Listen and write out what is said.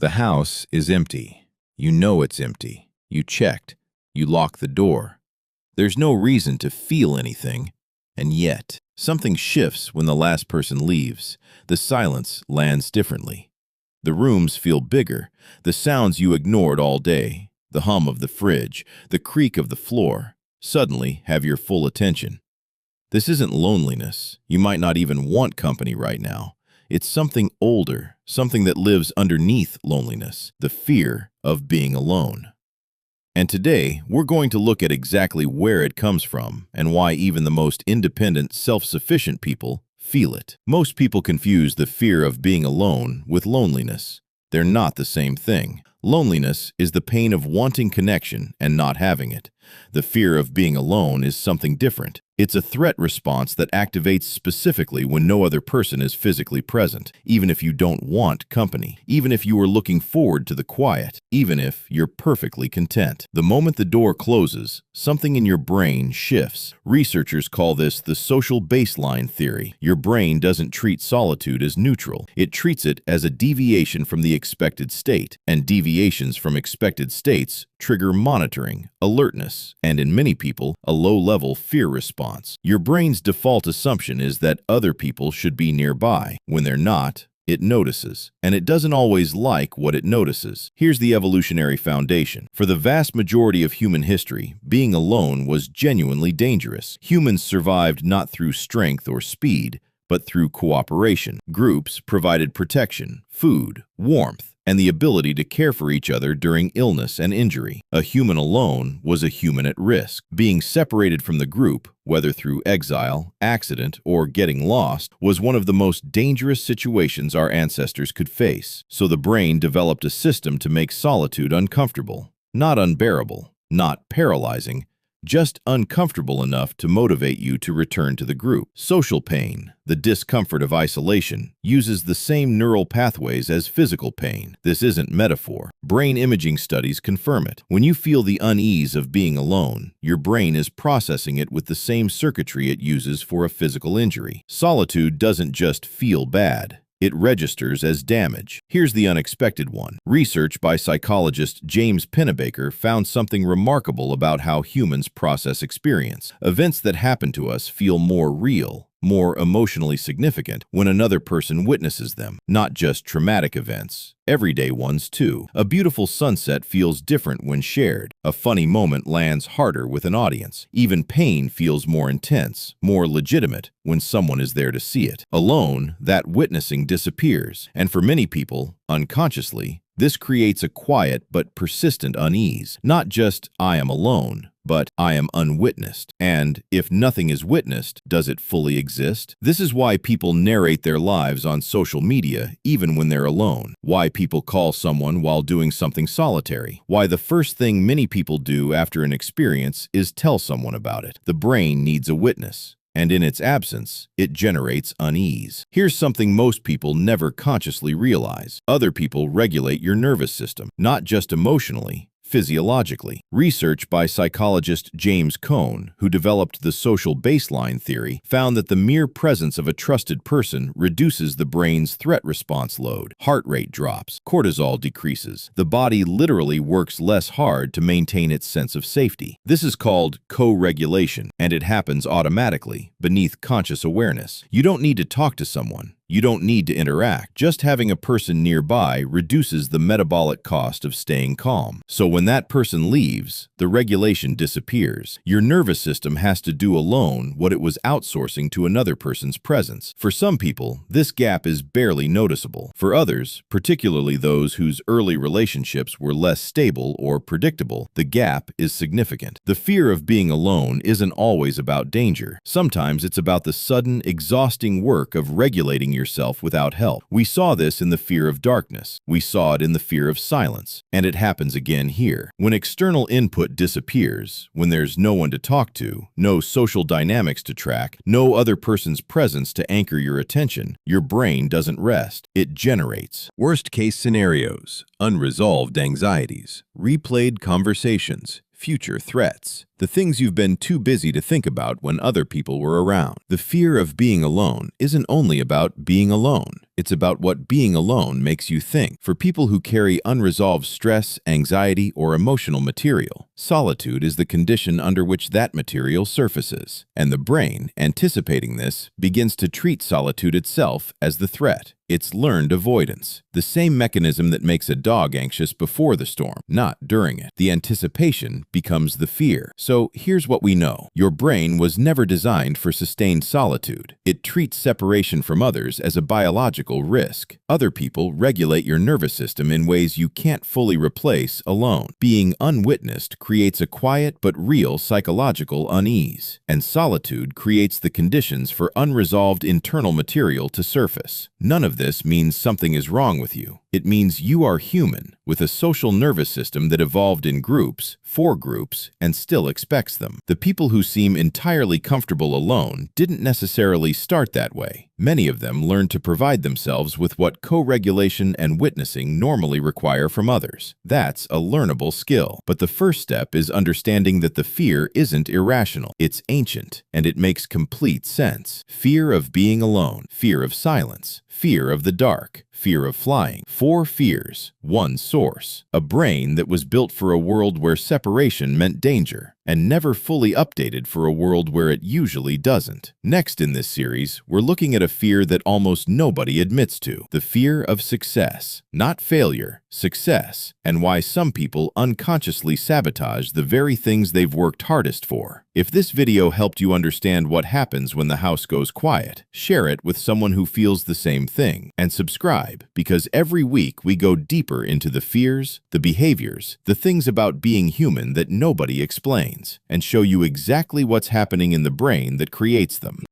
The house is empty. You know it's empty. You checked. You locked the door. There's no reason to feel anything. And yet, something shifts when the last person leaves. The silence lands differently. The rooms feel bigger. The sounds you ignored all day, the hum of the fridge, the creak of the floor, suddenly have your full attention. This isn't loneliness. You might not even want company right now. It's something older, something that lives underneath loneliness, the fear of being alone. And today, we're going to look at exactly where it comes from and why even the most independent, self-sufficient people feel it. Most people confuse the fear of being alone with loneliness. They're not the same thing. Loneliness is the pain of wanting connection and not having it. The fear of being alone is something different. It's a threat response that activates specifically when no other person is physically present, even if you don't want company, even if you are looking forward to the quiet, even if you're perfectly content. The moment the door closes, something in your brain shifts. Researchers call this the social baseline theory. Your brain doesn't treat solitude as neutral. It treats it as a deviation from the expected state, and deviations from expected states trigger monitoring, alertness, and in many people, a low-level fear response. Your brain's default assumption is that other people should be nearby. When they're not, it notices, and it doesn't always like what it notices. Here's the evolutionary foundation. For the vast majority of human history, being alone was genuinely dangerous. Humans survived not through strength or speed, but through cooperation. Groups provided protection, food, warmth, and the ability to care for each other during illness and injury. A human alone was a human at risk. Being separated from the group, whether through exile, accident, or getting lost, was one of the most dangerous situations our ancestors could face. So the brain developed a system to make solitude uncomfortable, not unbearable, not paralyzing, just uncomfortable enough to motivate you to return to the group. Social pain, the discomfort of isolation, uses the same neural pathways as physical pain. This isn't metaphor. Brain imaging studies confirm it. When you feel the unease of being alone, your brain is processing it with the same circuitry it uses for a physical injury. Solitude doesn't just feel bad. It registers as damage. Here's the unexpected one. Research by psychologist James Pennebaker found something remarkable about how humans process experience. Events that happen to us feel more real, more emotionally significant when another person witnesses them, not just traumatic events. Everyday ones too. A beautiful sunset feels different when shared. A funny moment lands harder with an audience. Even pain feels more intense, more legitimate when someone is there to see it. Alone, that witnessing disappears, and for many people, unconsciously, this creates a quiet but persistent unease. Not just, I am alone, but I am unwitnessed. And if nothing is witnessed, does it fully exist? This is why people narrate their lives on social media, even when they're alone. Why people call someone while doing something solitary. Why the first thing many people do after an experience is tell someone about it. The brain needs a witness, and in its absence, it generates unease. Here's something most people never consciously realize. Other people regulate your nervous system, not just emotionally, physiologically. Research by psychologist James Coan, who developed the social baseline theory, found that the mere presence of a trusted person reduces the brain's threat response load. Heart rate drops, cortisol decreases. The body literally works less hard to maintain its sense of safety. This is called co-regulation, and it happens automatically, beneath conscious awareness. You don't need to talk to someone. You don't need to interact. Just having a person nearby reduces the metabolic cost of staying calm. So when that person leaves, the regulation disappears. Your nervous system has to do alone what it was outsourcing to another person's presence. For some people, this gap is barely noticeable. For others, particularly those whose early relationships were less stable or predictable, the gap is significant. The fear of being alone isn't always about danger. Sometimes it's about the sudden, exhausting work of regulating yourself without help. We saw this in the fear of darkness. We saw it in the fear of silence. And it happens again here. When external input disappears, when there's no one to talk to, no social dynamics to track, no other person's presence to anchor your attention, your brain doesn't rest. It generates. Worst-case scenarios, unresolved anxieties, replayed conversations, future threats, the things you've been too busy to think about when other people were around. The fear of being alone isn't only about being alone. It's about what being alone makes you think. For people who carry unresolved stress, anxiety, or emotional material, solitude is the condition under which that material surfaces. And the brain, anticipating this, begins to treat solitude itself as the threat. It's learned avoidance, the same mechanism that makes a dog anxious before the storm, not during it. The anticipation becomes the fear. So here's what we know. Your brain was never designed for sustained solitude. It treats separation from others as a biological risk. Other people regulate your nervous system in ways you can't fully replace alone. Being unwitnessed creates a quiet but real psychological unease, and solitude creates the conditions for unresolved internal material to surface. None of this means something is wrong with you. It means you are human, with a social nervous system that evolved in groups, for groups, and still expects them. The people who seem entirely comfortable alone didn't necessarily start that way. Many of them learned to provide themselves with what co-regulation and witnessing normally require from others. That's a learnable skill. But the first step is understanding that the fear isn't irrational. It's ancient, and it makes complete sense. Fear of being alone, fear of silence, fear of the dark, fear of flying. 4 fears, 1 source. A brain that was built for a world where separation meant danger, and never fully updated for a world where it usually doesn't. Next in this series, we're looking at a fear that almost nobody admits to, the fear of success. Not failure, success, and why some people unconsciously sabotage the very things they've worked hardest for. If this video helped you understand what happens when the house goes quiet, share it with someone who feels the same thing, and subscribe, because every week we go deeper into the fears, the behaviors, the things about being human that nobody explains, and show you exactly what's happening in the brain that creates them.